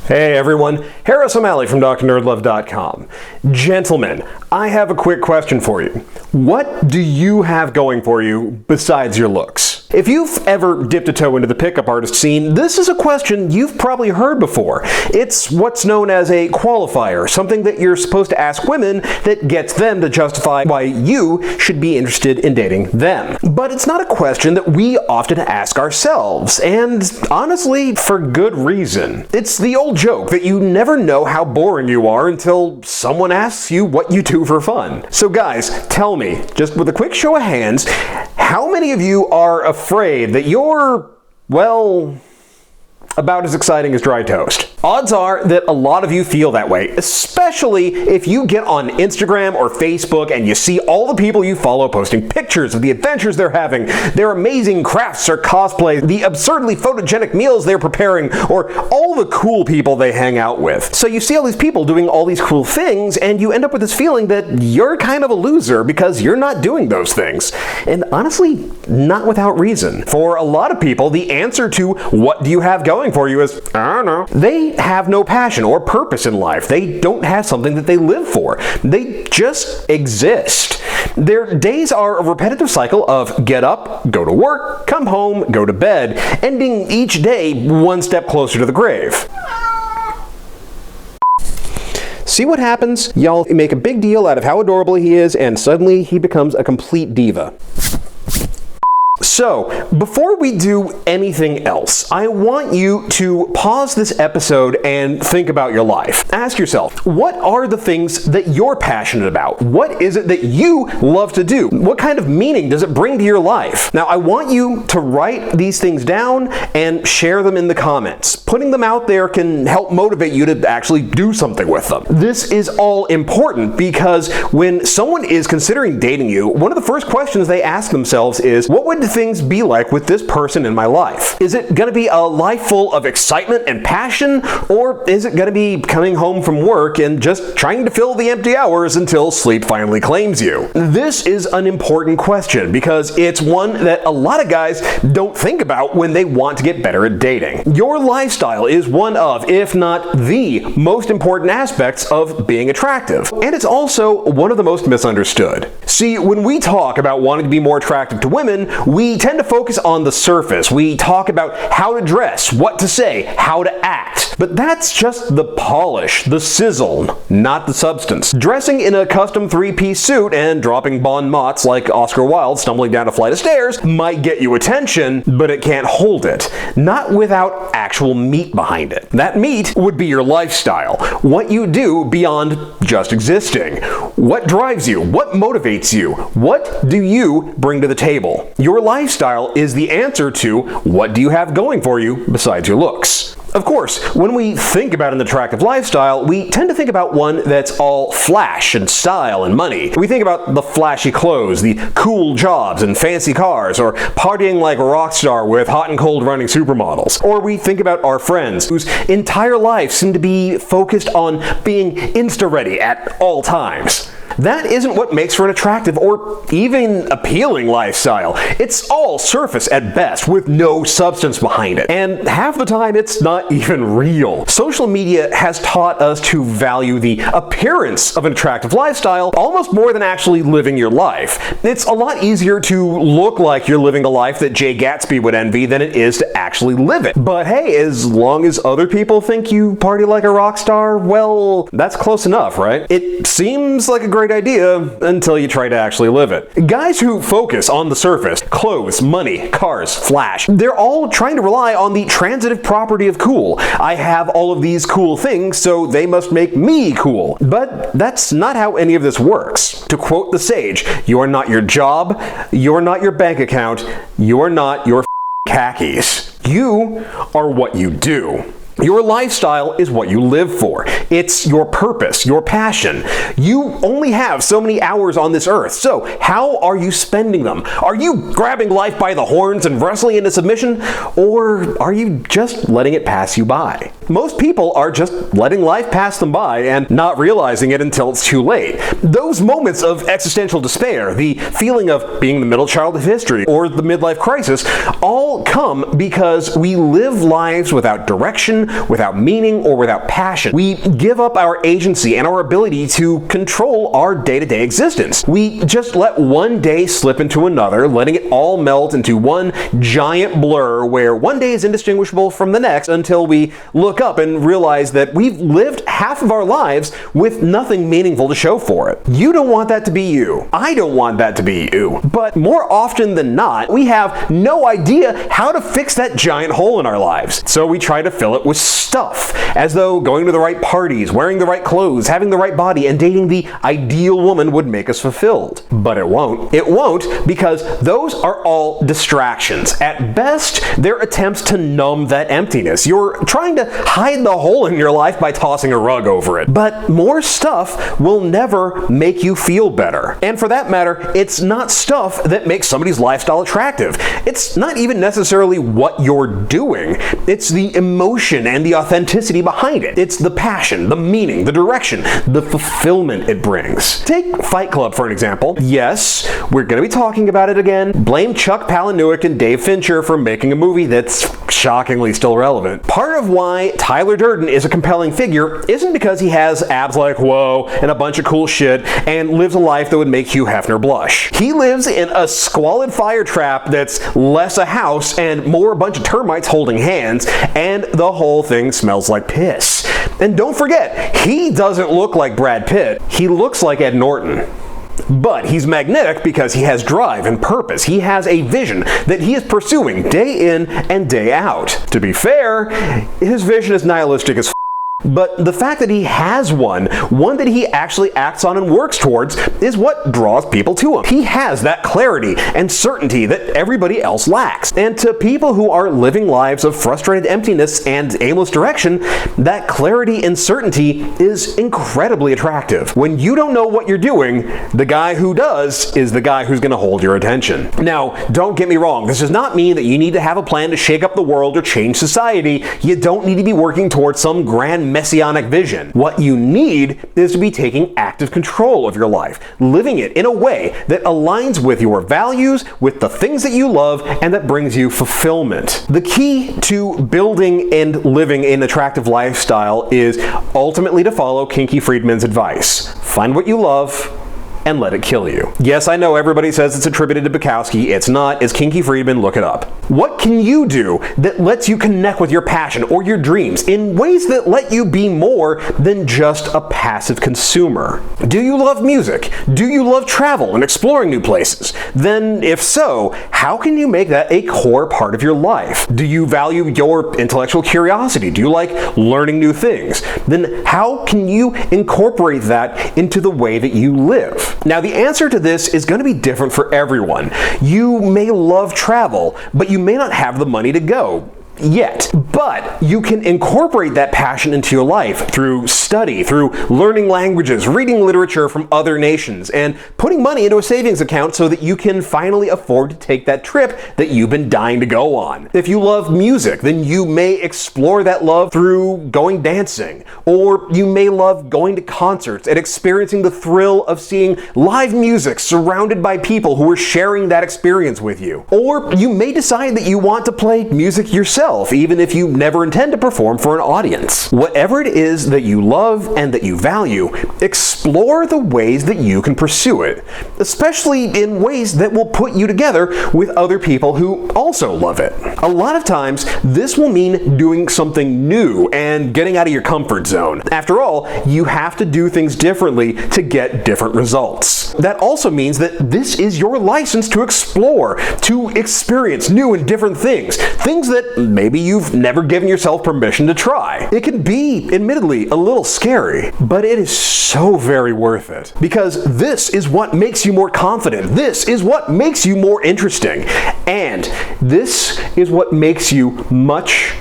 Hey everyone, Harris O'Malley from DrNerdLove.com. Gentlemen, I have a quick question for you. What do you have going for you besides your looks? If you've ever dipped a toe into the pickup artist scene, this is a question you've probably heard before. It's what's known as a qualifier, something that you're supposed to ask women that gets them to justify why you should be interested in dating them. But it's not a question that we often ask ourselves, and honestly, for good reason. It's the old joke that you never know how boring you are until someone asks you what you do for fun. So guys, tell me, just with a quick show of hands, how many of you are afraid that you're, well, about as exciting as dry toast? Odds are that a lot of you feel that way, especially if you get on Instagram or Facebook and you see all the people you follow posting pictures of the adventures they're having, their amazing crafts or cosplays, the absurdly photogenic meals they're preparing, or all the cool people they hang out with. So you see all these people doing all these cool things and you end up with this feeling that you're kind of a loser because you're not doing those things. And honestly, not without reason. For a lot of people, the answer to what do you have going for you is, I don't know. They have no passion or purpose in life. They don't have something that they live for. They just exist. Their days are a repetitive cycle of get up, go to work, come home, go to bed, ending each day one step closer to the grave. See what happens? Y'all make a big deal out of how adorable he is, and suddenly he becomes a complete diva. So, before we do anything else, I want you to pause this episode and think about your life. Ask yourself, what are the things that you're passionate about? What is it that you love to do? What kind of meaning does it bring to your life? Now, I want you to write these things down and share them in the comments. Putting them out there can help motivate you to actually do something with them. This is all important because when someone is considering dating you, one of the first questions they ask themselves is, what would things be like with this person in my life? Is it going to be a life full of excitement and passion, or is it going to be coming home from work and just trying to fill the empty hours until sleep finally claims you? This is an important question because it's one that a lot of guys don't think about when they want to get better at dating. Your lifestyle is one of, if not the most important aspects of being attractive, and it's also one of the most misunderstood. See, when we talk about wanting to be more attractive to women, we tend to focus on the surface. We talk about how to dress, what to say, how to act. But that's just the polish, the sizzle, not the substance. Dressing in a custom three-piece suit and dropping bon mots like Oscar Wilde stumbling down a flight of stairs might get you attention, but it can't hold it. Not without actual meat behind it. That meat would be your lifestyle. What you do beyond just existing. What drives you? What motivates you? What do you bring to the table? Your lifestyle is the answer to what do you have going for you besides your looks. Of course, when we think about an attractive lifestyle, we tend to think about one that's all flash and style and money. We think about the flashy clothes, the cool jobs and fancy cars, or partying like a rock star with hot and cold running supermodels. Or we think about our friends whose entire lives seem to be focused on being Insta-ready at all times. That isn't what makes for an attractive or even appealing lifestyle. It's all surface at best, with no substance behind it. And half the time, it's not even real. Social media has taught us to value the appearance of an attractive lifestyle almost more than actually living your life. It's a lot easier to look like you're living the life that Jay Gatsby would envy than it is to actually live it. But hey, as long as other people think you party like a rock star, well, that's close enough, right? It seems like a great idea until you try to actually live it. Guys who focus on the surface, clothes, money, cars, flash, they're all trying to rely on the transitive property of cool. I have all of these cool things, so they must make me cool. But that's not how any of this works. To quote the sage, you're not your job, you're not your bank account, you're not your khakis. You are what you do. Your lifestyle is what you live for. It's your purpose, your passion. You only have so many hours on this earth, so how are you spending them? Are you grabbing life by the horns and wrestling into submission, or are you just letting it pass you by? Most people are just letting life pass them by and not realizing it until it's too late. Those moments of existential despair, the feeling of being the middle child of history, or the midlife crisis, all come because we live lives without direction, without meaning, or without passion. We give up our agency and our ability to control our day-to-day existence. We just let one day slip into another, letting it all melt into one giant blur where one day is indistinguishable from the next until we look up and realize that we've lived half of our lives with nothing meaningful to show for it. You don't want that to be you. I don't want that to be you. But more often than not, we have no idea how to fix that giant hole in our lives. So we try to fill it with stuff, as though going to the right parties, wearing the right clothes, having the right body, and dating the ideal woman would make us fulfilled. But it won't. It won't, because those are all distractions. At best, they're attempts to numb that emptiness. You're trying to hide the hole in your life by tossing a rug over it. But more stuff will never make you feel better. And for that matter, it's not stuff that makes somebody's lifestyle attractive. It's not even necessarily what you're doing. It's the emotion and the authenticity behind it. It's the passion, the meaning, the direction, the fulfillment it brings. Take Fight Club for an example. Yes, we're going to be talking about it again. Blame Chuck Palahniuk and Dave Fincher for making a movie that's shockingly still relevant. Part of why Tyler Durden is a compelling figure isn't because he has abs like whoa and a bunch of cool shit and lives a life that would make Hugh Hefner blush. He lives in a squalid fire trap that's less a house and more a bunch of termites holding hands, and the whole thing smells like piss. And don't forget, he doesn't look like Brad Pitt. He looks like Ed Norton. But he's magnetic because he has drive and purpose. He has a vision that he is pursuing day in and day out. To be fair, his vision is nihilistic as but the fact that he has one that he actually acts on and works towards, is what draws people to him. He has that clarity and certainty that everybody else lacks. And to people who are living lives of frustrated emptiness and aimless direction, that clarity and certainty is incredibly attractive. When you don't know what you're doing, the guy who does is the guy who's going to hold your attention. Now, don't get me wrong. This does not mean that you need to have a plan to shake up the world or change society. You don't need to be working towards some grand messianic vision. What you need is to be taking active control of your life, living it in a way that aligns with your values, with the things that you love, and that brings you fulfillment. The key to building and living an attractive lifestyle is ultimately to follow Kinky Friedman's advice. Find what you love and let it kill you. Yes, I know everybody says it's attributed to Bukowski. It's not. It's Kinky Friedman. Look it up. What can you do that lets you connect with your passion or your dreams in ways that let you be more than just a passive consumer? Do you love music? Do you love travel and exploring new places? Then, if so, how can you make that a core part of your life? Do you value your intellectual curiosity? Do you like learning new things? Then how can you incorporate that into the way that you live? Now, the answer to this is going to be different for everyone. You may love travel, but you may not have the money to go yet. But you can incorporate that passion into your life through study, through learning languages, reading literature from other nations, and putting money into a savings account so that you can finally afford to take that trip that you've been dying to go on. If you love music, then you may explore that love through going dancing, or you may love going to concerts and experiencing the thrill of seeing live music surrounded by people who are sharing that experience with you. Or you may decide that you want to play music yourself, even if you never intend to perform for an audience. Whatever it is that you love and that you value, explore the ways that you can pursue it, especially in ways that will put you together with other people who also love it. A lot of times, this will mean doing something new and getting out of your comfort zone. After all, you have to do things differently to get different results. That also means that this is your license to explore, to experience new and different things that maybe you've never given yourself permission to try. It can be, admittedly, a little scary, but it is so very worth it. Because this is what makes you more confident. This is what makes you more interesting. And this is what makes you much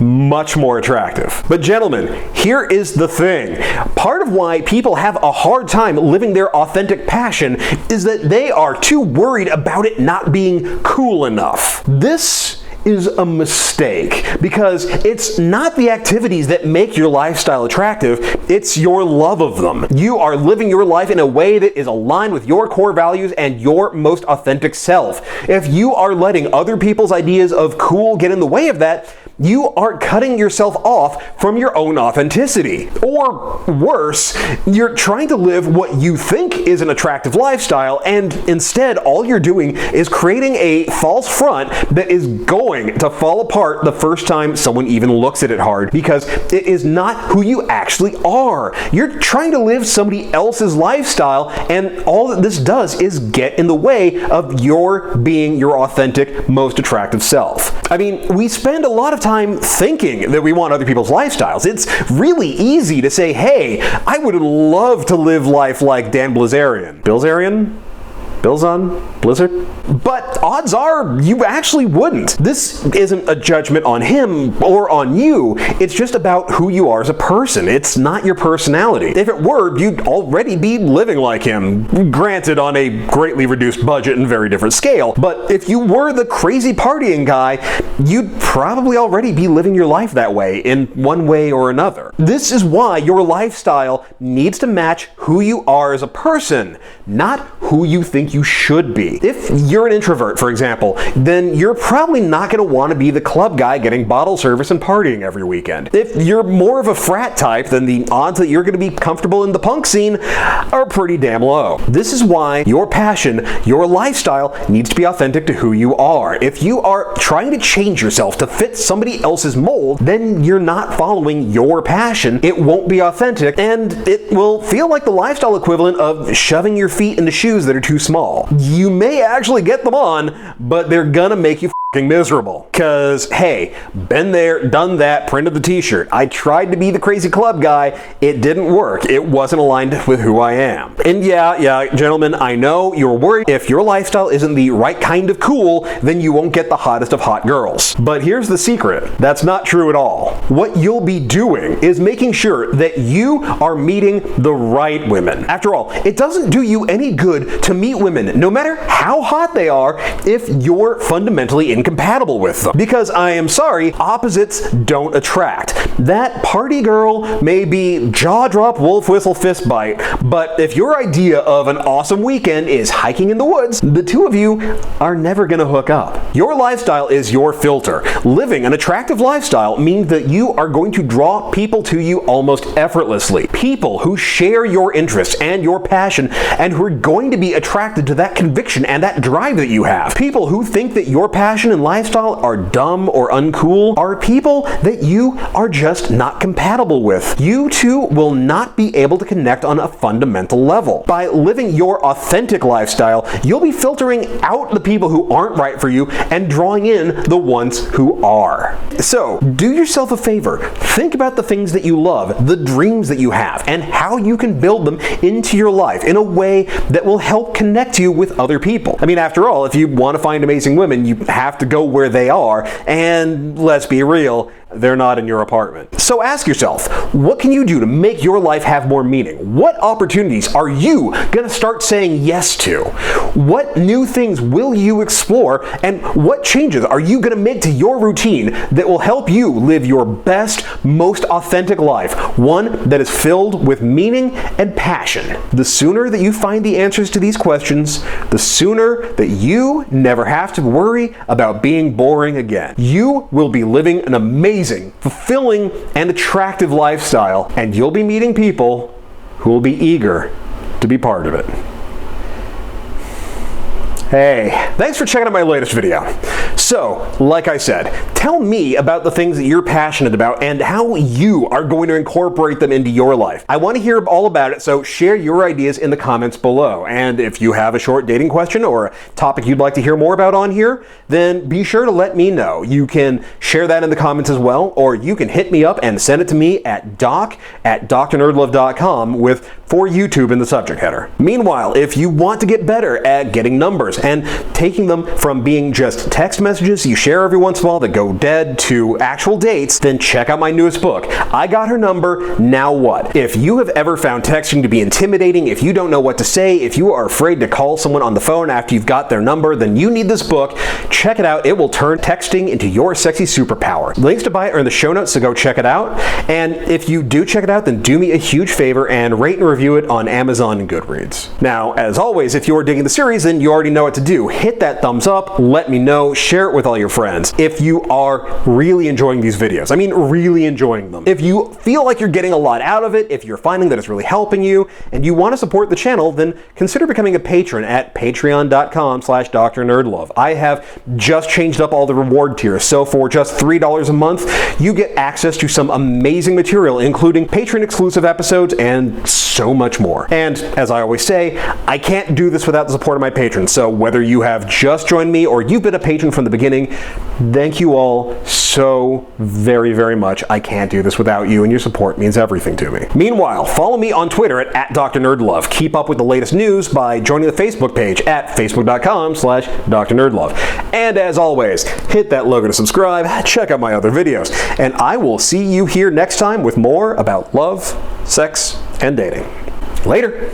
more attractive. But gentlemen, here is the thing. Part of why people have a hard time living their authentic passion is that they are too worried about it not being cool enough. This is a mistake, because it's not the activities that make your lifestyle attractive, it's your love of them. You are living your life in a way that is aligned with your core values and your most authentic self. If you are letting other people's ideas of cool get in the way of that, you are cutting yourself off from your own authenticity. Or worse, you're trying to live what you think is an attractive lifestyle, and instead all you're doing is creating a false front that is going to fall apart the first time someone even looks at it hard, because it is not who you actually are. You're trying to live somebody else's lifestyle, and all that this does is get in the way of your being your authentic, most attractive self. I mean, we spend a lot of time thinking that we want other people's lifestyles. It's really easy to say, hey, I would love to live life like Dan Bilzerian. Blizzard? But odds are you actually wouldn't. This isn't a judgment on him or on you. It's just about who you are as a person. It's not your personality. If it were, you'd already be living like him, granted on a greatly reduced budget and very different scale. But if you were the crazy partying guy, you'd probably already be living your life that way in one way or another. This is why your lifestyle needs to match who you are as a person, not who you think you should be. If you're an introvert, for example, then you're probably not going to want to be the club guy getting bottle service and partying every weekend. If you're more of a frat type, then the odds that you're going to be comfortable in the punk scene are pretty damn low. This is why your passion, your lifestyle, needs to be authentic to who you are. If you are trying to change yourself to fit somebody else's mold, then you're not following your passion. It won't be authentic, and it will feel like the lifestyle equivalent of shoving your feet into shoes that are too small. You may actually get them on, but they're gonna make you f***ing miserable. Cause hey, been there, done that, printed the t-shirt. I tried to be the crazy club guy, it didn't work. It wasn't aligned with who I am. And yeah, gentlemen, I know you're worried if your lifestyle isn't the right kind of cool, then you won't get the hottest of hot girls. But here's the secret, that's not true at all. What you'll be doing is making sure that you are meeting the right women. After all, it doesn't do you any good to meet women, no matter how hot they are, if you're fundamentally incompatible with them. Because I am sorry, opposites don't attract. That party girl may be jaw drop, wolf whistle, fist bite, but if your idea of an awesome weekend is hiking in the woods, the two of you are never gonna hook up. Your lifestyle is your filter. Living an attractive lifestyle means that you are going to draw people to you almost effortlessly. People who share your interests and your passion, and who are going to be attracted to that conviction and that drive that you have. People who think that your passion and lifestyle are dumb or uncool are people that you are just not compatible with. You two will not be able to connect on a fundamental level. By living your authentic lifestyle, you'll be filtering out the people who aren't right for you and drawing in the ones who are. So, do yourself a favor. Think about the things that you love, the dreams that you have, and how you can build them into your life in a way that will help connect you with other people. I mean, after all, if you want to find amazing women, you have to go where they are, and let's be real, they're not in your apartment. So ask yourself, what can you do to make your life have more meaning? What opportunities are you gonna start saying yes to? What new things will you explore, and what changes are you gonna make to your routine that will help you live your best, most authentic life, one that is filled with meaning and passion? The sooner that you find the answers to these questions, the sooner that you never have to worry about being boring again. You will be living an amazing, fulfilling, and attractive lifestyle, and you'll be meeting people who will be eager to be part of it. Hey, thanks for checking out my latest video. So, like I said, tell me about the things that you're passionate about and how you are going to incorporate them into your life. I want to hear all about it, so share your ideas in the comments below. And if you have a short dating question or a topic you'd like to hear more about on here, then be sure to let me know. You can share that in the comments as well, or you can hit me up and send it to me at doc@drnerdlove.com with for YouTube in the subject header. Meanwhile, if you want to get better at getting numbers and taking them from being just text messages you share every once in a while that go dead to actual dates, then check out my newest book, I Got Her Number, Now What? If you have ever found texting to be intimidating, if you don't know what to say, if you are afraid to call someone on the phone after you've got their number, then you need this book. Check it out. It will turn texting into your sexy superpower. Links to buy it are in the show notes, so go check it out. And if you do check it out, then do me a huge favor and rate and review it on Amazon and Goodreads. Now, as always, if you're digging the series, then you already know what to do. Hit that thumbs up, let me know, share it with all your friends. If you are really enjoying these videos, I mean really enjoying them. If you feel like you're getting a lot out of it, if you're finding that it's really helping you, and you want to support the channel, then consider becoming a patron at patreon.com/DrNerdLove. I have just changed up all the reward tiers, so for just $3 a month, you get access to some amazing material, including patron-exclusive episodes and so much more. And as I always say, I can't do this without the support of my patrons, so whether you have just joined me or you've been a patron from the beginning, thank you all so very, very much. I can't do this without you, and your support means everything to me. Meanwhile, follow me on Twitter at @DrNerdLove. Keep up with the latest news by joining the Facebook page at facebook.com/DrNerdLove. And as always, hit that logo to subscribe, check out my other videos, and I will see you here next time with more about love, sex, and dating. Later.